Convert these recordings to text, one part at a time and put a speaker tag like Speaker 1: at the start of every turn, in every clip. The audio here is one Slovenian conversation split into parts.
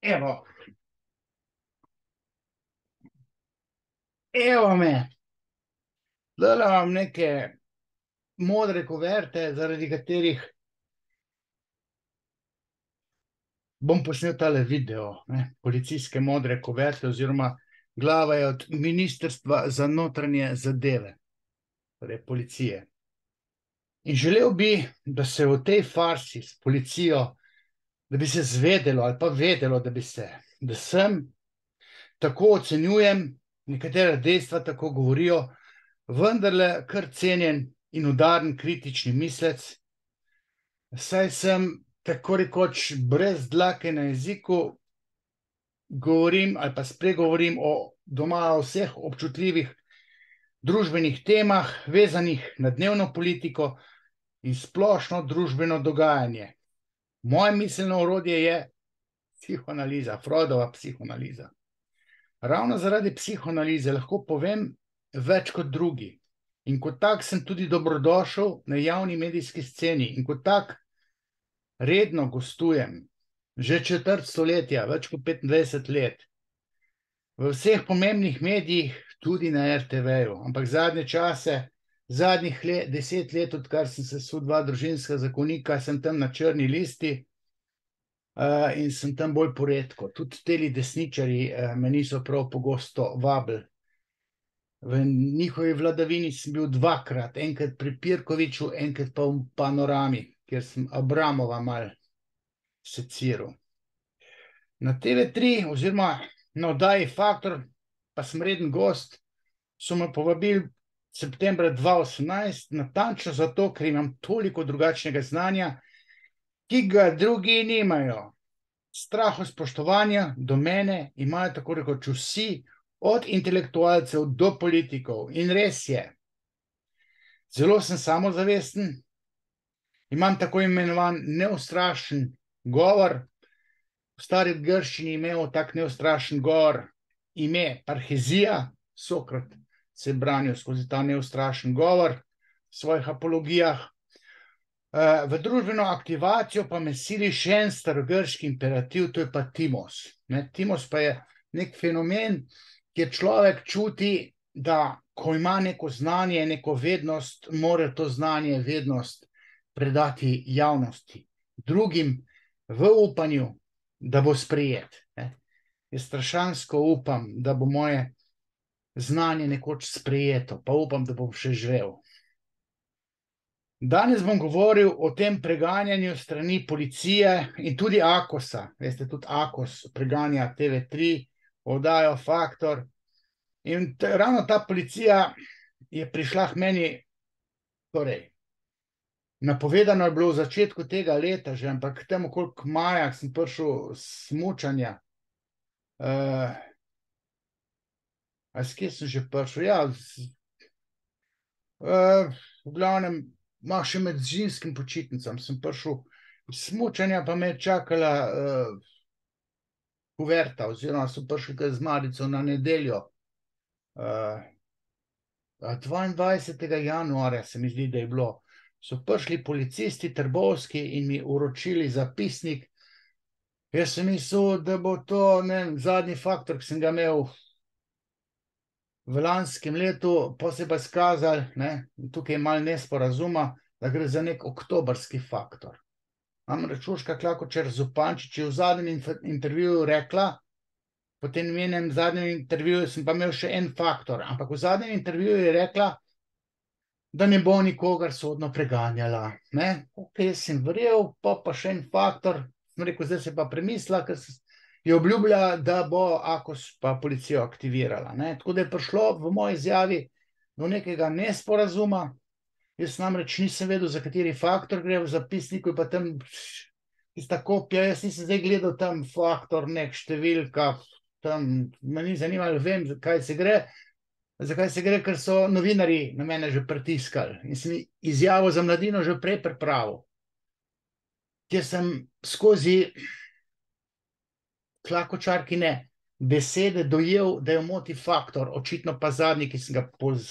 Speaker 1: Evo, evo me, dala vam neke modre kuverte, zaradi katerih bom posnel tale video, policijske modre kuverte oziroma glava je od Ministrstva za notranje zadeve, torej policije. In želel bi, da se v tej farsi s policijo, da bi se zvedelo ali pa vedelo, da sem, tako ocenjujem, nekatera dejstva tako govorijo, vendarle kar cenjen in udaren kritični mislec, saj sem tako rekoč brez dlake na jeziku, govorim ali pa spregovorim doma o vseh občutljivih družbenih temah, vezanih na dnevno politiko in splošno družbeno dogajanje. Moje miselno orodje je psihoanaliza, Freudova psihoanaliza. Ravno zaradi psihoanalize lahko povem več kot drugi. In kot tak sem tudi dobrodošel na javni medijski sceni. In kot tak redno gostujem, že četrt stoletja, več kot 25 let, v vseh pomembnih medijih, tudi na RTV-ju. Ampak zadnje čase, zadnjih 10 let, odkar sem sesul 2 družinska zakonika, sem tam na črni listi in sem tam bolj poredko. Tudi teli desničari me niso prav pogosto vabili. V njihovi vladavini sem bil 2-krat, enkrat pri Pirkoviču, enkrat pa v Panorami, kjer sem Abramova mal seciral. Na TV3 oziroma na oddaji Faktor, pa sem reden gost, so me povabili septembra 2018, natančno zato, ker imam toliko drugačnega znanja, ki ga drugi nimajo. Strahospoštovanja do mene imajo tako rekoč vsi, od intelektualcev do politikov. In res je, zelo sem samozavesten, imam tako imenovan neustrašen govor. V stari grščini imel tak neustrašen govor ime Parhezija, Sokrat se je branil skozi ta neustrašen govor v svojih apologijah. V družbeno aktivacijo pa me sili še en starogrški imperativ, to je pa timos. Timos pa je nek fenomen, kjer človek čuti, da ko ima neko znanje, neko vednost, mora to znanje, vednost predati javnosti, drugim v upanju, da bo sprejet. Jaz strašansko upam, da bo moje znanje nekoč sprejeto, pa upam, da bom še živel. Danes bom govoril o tem preganjanju strani policije in tudi Akosa. Veste, tudi Akos preganja TV3, oddajo Faktor. In ravno ta policija je prišla k meni, torej, napovedano je bilo v začetku tega leta že, ampak k temu okrog maja sem prišel smučanja. A s kje sem že prišel? Ja, v glavnem, še med zimskim počitnicam sem prišel smučanja, pa me je čakala kuverta, oziroma so prišli z marico na nedeljo. 22. januarja se mi zdi, da je bilo. So prišli policisti Trbovski in mi uročili zapisnik. Jaz sem mislil, da bo to zadnji Faktor, ki sem ga imel v lanskem letu, pa se pa skazal, tukaj je malo nesporazuma, da gre za nek oktobrski Faktor. Namreč Urška Klakočar Zupančič je v zadnjem intervjuju rekla, po tem njenem zadnjem intervjuju sem pa imel še en Faktor, ampak v zadnjem intervjuju je rekla, da ne bo nikogar sodno preganjala. Ok, sem verjel, pa še en Faktor, sem rekel, zdaj se pa premislila, ker je obljubila, da bo Akos pa policijo aktivirala. Tako da je prišlo v moji izjavi do nekega nesporazuma. Jaz namreč nisem vedel, za kateri Faktor gre, v zapisniku je pa tam tista kopija, jaz nisem zdaj gledal tam Faktor, nek številka, tam me ni zanimalo, vem, zakaj se gre, ker so novinarji na mene že pritiskali in sem izjavo za Mladino že prej pripravil, kjer sem skozi Klakočarkine besede dojel, da jo moti Faktor, očitno pa zadnji, ki sem ga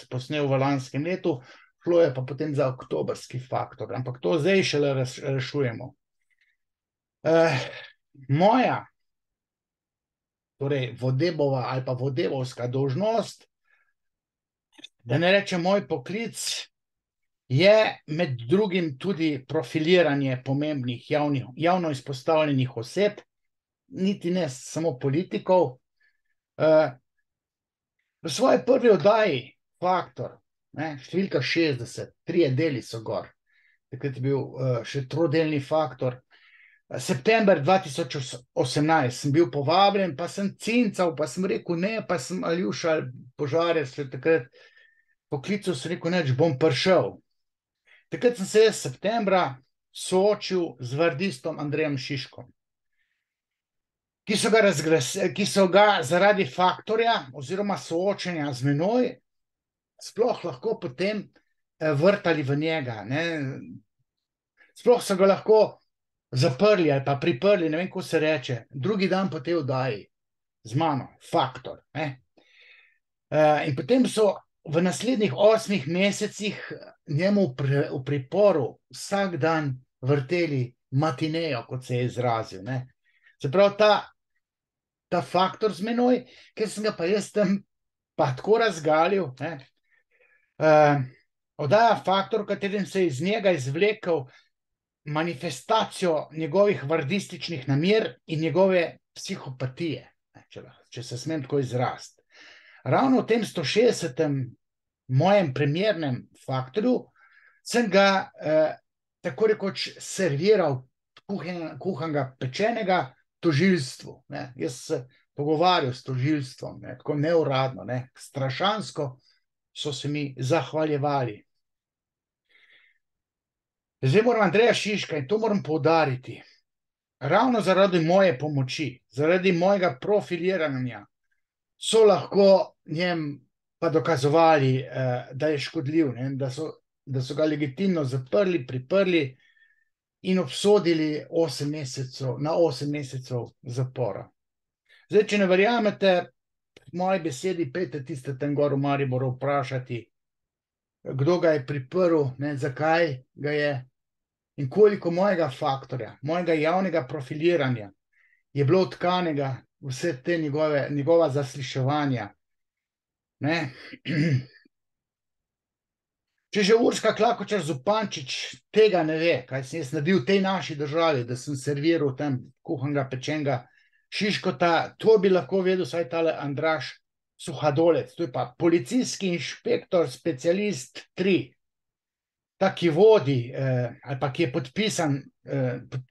Speaker 1: posnel v lanskem letu, šlo je pa potem za oktobrski Faktor, ampak to zdaj šele rešujemo. Moja torej vodebova ali pa vodebovska dolžnost, da ne rečem moj poklic, je med drugim tudi profiliranje pomembnih javno izpostavljenih oseb, niti ne samo politikov. V svoji prvi oddaji Faktor, številka 60, 3 deli so gor, takrat je bil še trodelni Faktor. September 2018 sem bil povabljen, pa sem cincal, pa sem rekel ne, pa sem Aljuša Požarec še takrat poklical, sem rekel neč, bom prišel. Takrat sem se septembra soočil z vardistom Andrejem Šiškom, ki so ga zaradi Faktorja oziroma soočenja z menoj sploh lahko potem vrtali v njega. Sploh so ga lahko zaprli ali pa priprli, ne vem, ko se reče, drugi dan po tej oddaji z mano, Faktor. In potem so v naslednjih 8 mesecih njemu v priporu vsak dan vrteli matinejo, kot se je izrazil. Se pravi, ta Faktor z menoj, ker sem ga pa jaz tam pa tako razgalil. Oddaja Faktor, v katerem se je iz njega izvlekel manifestacijo njegovih vardističnih namer in njegove psihopatije, če se smem tako izraziti. Ravno v tem 160. mojem premiernem Faktorju sem ga tako rekoč serviral kuhanega pečenega tožilstvu. Jaz se pogovarjal s tožilstvom, tako neuradno, strašansko so se mi zahvaljevali. Zdaj moram Andreja Šiška, in to moram poudariti, ravno zaradi moje pomoči, zaradi mojega profiliranja, so lahko njem pa dokazovali, da je škodljiv, da so ga legitimno zaprli, priprli in obsodili na 8 mesecev zapora. Zdaj, če ne verjamete moji besedi, pejte tiste tam gor v Mariboru vprašati, kdo ga je priprl, zakaj ga je in koliko mojega Faktorja, mojega javnega profiliranja je bilo tkanega vse te njegova zasliševanja. Če že Urška Klakočar Zupančič tega ne ve, kaj sem jaz naredil v tej naši državi, da sem serviral tam kuhanega pečenega Šiškota, to bi lahko vedel vsaj tale Andraž Suhadolec, to je pa policijski inšpektor, specialist 3, ta, ki vodi ali pa ki je podpisan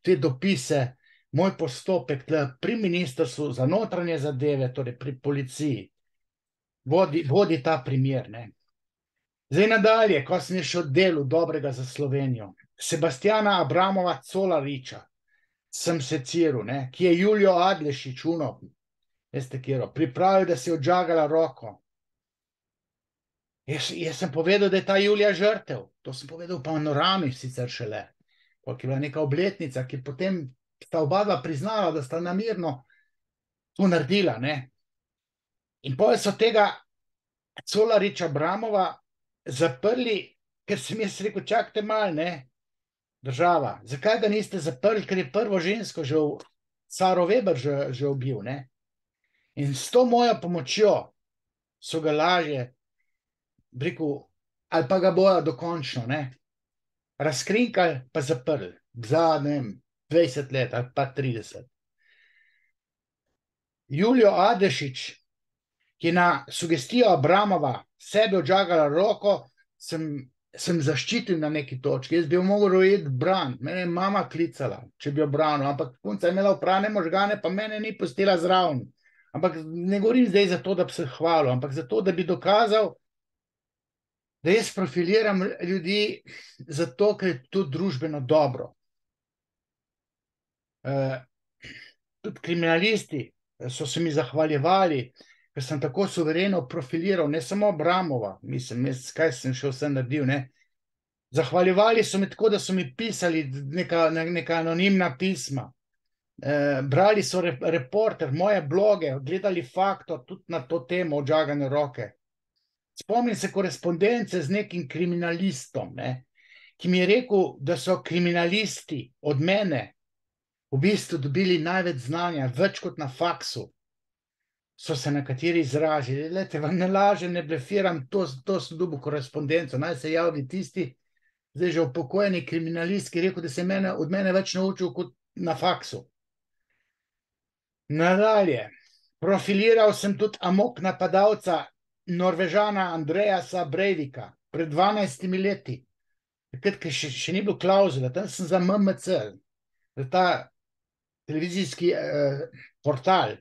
Speaker 1: te dopise, moj postopek pri Ministrstvu za notranje zadeve, torej pri policiji, vodi ta primer. Zdaj nadalje, ko sem še oddelil dobrega za Slovenijo, Sebastiana Abramova Colariča sem seciral, ki je Julio Adlešič, veste kjero, pripravil, da si je odžagala roko. Jaz sem povedal, da je ta Julija žrtev. To sem povedal v Panorami sicer šele. Koliko je bila neka obletnica, ki potem sta oba dva priznala, da sta namerno to naredila. In potem so tega Colariča Abramova zaprli, ker sem jaz rekel, čakajte malo, država, zakaj ga niste zaprli, ker je prvo žensko že Saro Weber že ubil. In s to mojo pomočjo so ga lažje, rekel, ali pa ga bojo dokončno, razkrinkali pa zaprli za 20 let ali pa 30. Julio Adlešič, ki je na sugestijo Abramova sebe odžagala roko, sem zaščitil na neki točki. Jaz bi jo mogel rojeti bran, mene je mama klicala, če bi jo branil, ampak punca je imela oprane možgane, pa mene ni pustila zraven. Ampak ne govorim zdaj zato, da bi se hvalil, ampak zato, da bi dokazal, da jaz profiliram ljudi zato, ker je to družbeno dobro. Tudi kriminalisti so se mi zahvaljevali, ker sem tako suvereno profiliral, ne samo Abramova, mislim, kaj sem še vse naredil, Zahvaljevali so mi tako, da so mi pisali neka anonimna pisma. Brali so Reporter, moje bloge, gledali Faktor tudi na to temo odžagane roke. Spomnim se korespondence z nekim kriminalistom, ki mi je rekel, da so kriminalisti od mene v bistvu dobili največ znanja, več kot na faksu. so se nekateri izražili. Glejte, vam ne lažem, ne blefiram, to sem dobil korespondenco. Naj se javi tisti, zdaj že upokojeni kriminalist, ki je rekel, da se od mene več naučil kot na faksu. Nadalje, profiliral sem tudi amok napadalca Norvežana Andreasa Breivika pred 12 leti. Takrat, ker še ni bil klauzula, tam sem za MMC, za ta televizijski portal,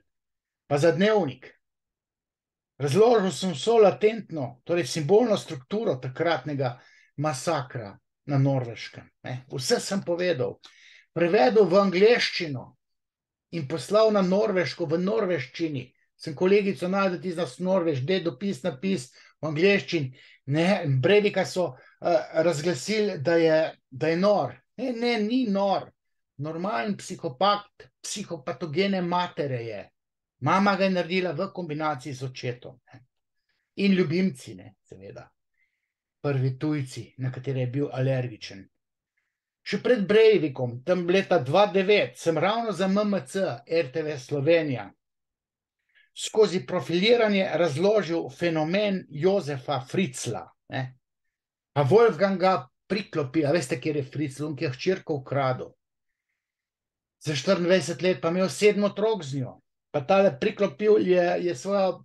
Speaker 1: pa za Dnevnik. Razložil sem vso latentno, torej simbolno strukturo takratnega masakra na Norveškem. Vse sem povedal. Prevedel v angleščino in poslal na Norveško v norveščini. Sem kolegico najdel tisto Norveš, dopis, napis v angleščini. Breivika so razglasili, da je nor. Ne, ni nor. Normalen psihopat, psihopatogene matere je. Mama ga je naredila v kombinaciji z očetom. In ljubimci, seveda. Prvi tujci, na katere je bil alergičen. Še pred Breivikom, tam leta 2009, sem ravno za MMC, RTV Slovenija, skozi profiliranje razložil fenomen Jozefa Fritzla. Pa Wolfganga priklopi, a veste, kjer je Fritzl, ki je hčerko ukradel. Za 24 let pa imel 7 otrok z njo. Pa tale priklopil je svojo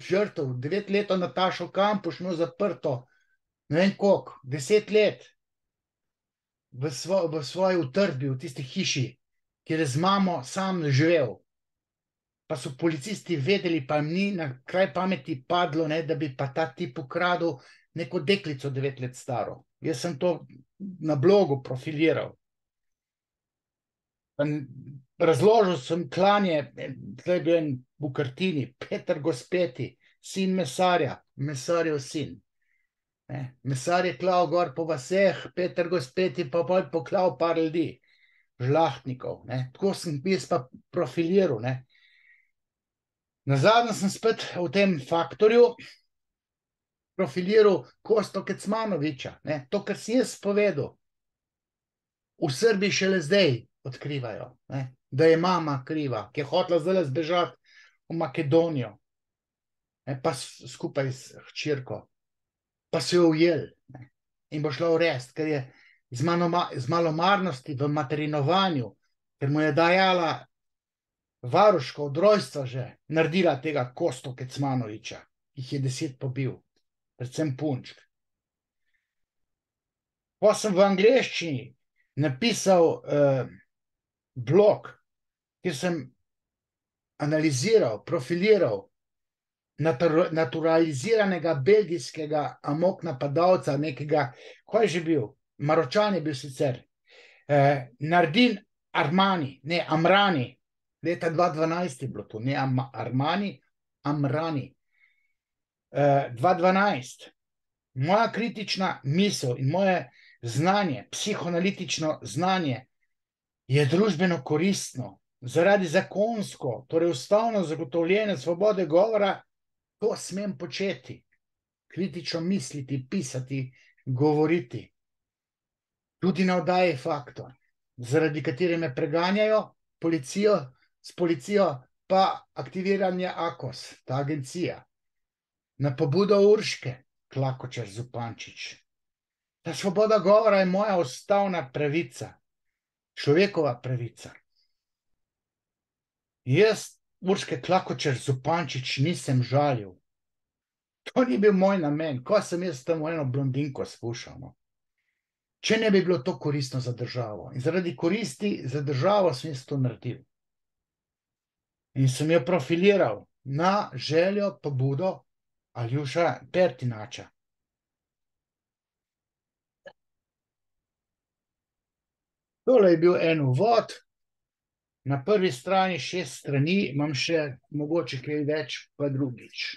Speaker 1: žrtev, 9 let Natašo Kampuš imel zaprto, ne vem koliko, 10 let v svoji utrdbi, v tisti hiši, kjer je z mamo sam živel. Pa so policisti vedeli, pa jim ni na kraj pameti padlo, da bi pa ta tip ukradel neko deklico 9 let staro. Jaz sem to na blogu profiliral. Razložil sem klanje, tukaj je bil en v kartini, Peter Gospeti, sin mesarja, mesarjev sin. Mesar je klal gor po vaseh, Peter Gospeti pa bolj poklal par ljudi, žlahtnikov. Tako sem jaz pa profiliral. Nazadnje sem spet v tem Faktorju profiliral Kosto Kecmanoviča. To, kar si jaz povedal, v Srbiji šele zdaj odkrivajo, da je mama kriva, ki je hotela zdaj zbežati v Makedonijo, pa skupaj s hčerko, pa so jo ujeli in bo šla v rest, ker je iz malomarnosti v materinovanju, ker mu je dajala varuško od rojstva že, naredila tega Kosto Kecmanoviča, jih je 10 pobil, predvsem punčk. Pa sem v angleščini napisal blog, kjer sem analiziral, profiliral naturaliziranega belgijskega amok napadalca, nekega, ko je že bil, Maročan je bil sicer, Nardin Armani, ne Amrani, leta 2012 je bilo to, ne Armani, Amrani. 2012. Moja kritična misel in moje znanje, psihoanalitično znanje, je družbeno koristno, zaradi zakonsko, torej ustavno zagotovljene svobode govora, to smem početi. Kritično misliti, pisati, govoriti. Tudi na oddaji Faktor, zaradi katere me preganjajo s policijo, pa aktiviranje AKOS, ta agencija. Na pobudo Urške Klakočar Zupančič. Ta svoboda govora je moja ustavna pravica. Človekova pravica. Jaz Urške Klakočar Zupančič nisem žalil. To ni bil moj namen, ko sem jaz tam eno blondinko skušal. Če ne bi bilo to koristno za državo. In zaradi koristi za državo sem jaz to naredil. In sem jo profiliral na željo, pobudo Aljuša Pertinača. Tole je bil en uvod, na prvi strani 6 strani, imam še mogoče kaj več, pa drugič.